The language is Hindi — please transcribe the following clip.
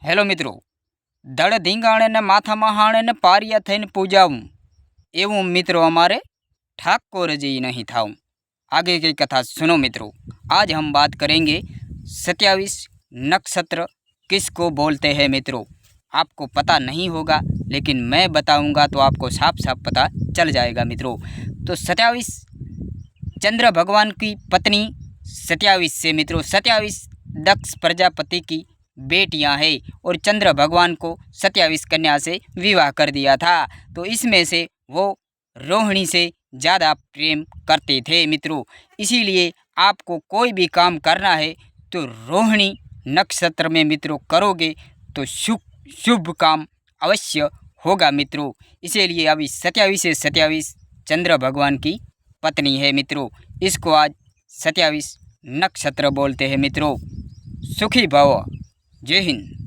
हेलो मित्रों, दड़ धींगाणे ने माथा महाणे ने पारिया थईने पूजाऊं एवं मित्रों हमारे ठाकुर जी नहीं थाऊं। आगे की कथा सुनो मित्रों। आज हम बात करेंगे 27 नक्षत्र किसको बोलते हैं। मित्रों आपको पता नहीं होगा, लेकिन मैं बताऊंगा तो आपको साफ साफ पता चल जाएगा। मित्रों तो 27 चंद्र भगवान की पत्नी 27 से मित्रों 27 दक्ष प्रजापति की बेटियां हैं और चंद्र भगवान को 27 कन्या से विवाह कर दिया था। तो इसमें से वो रोहिणी से ज़्यादा प्रेम करते थे मित्रों। इसीलिए आपको कोई भी काम करना है तो रोहिणी नक्षत्र में मित्रों करोगे तो शुभ काम अवश्य होगा मित्रों। इसीलिए अभी 27 से 27 चंद्र भगवान की पत्नी है मित्रों। इसको आज 27 नक्षत्र बोलते हैं मित्रों। सुखी भव। जय हिंद।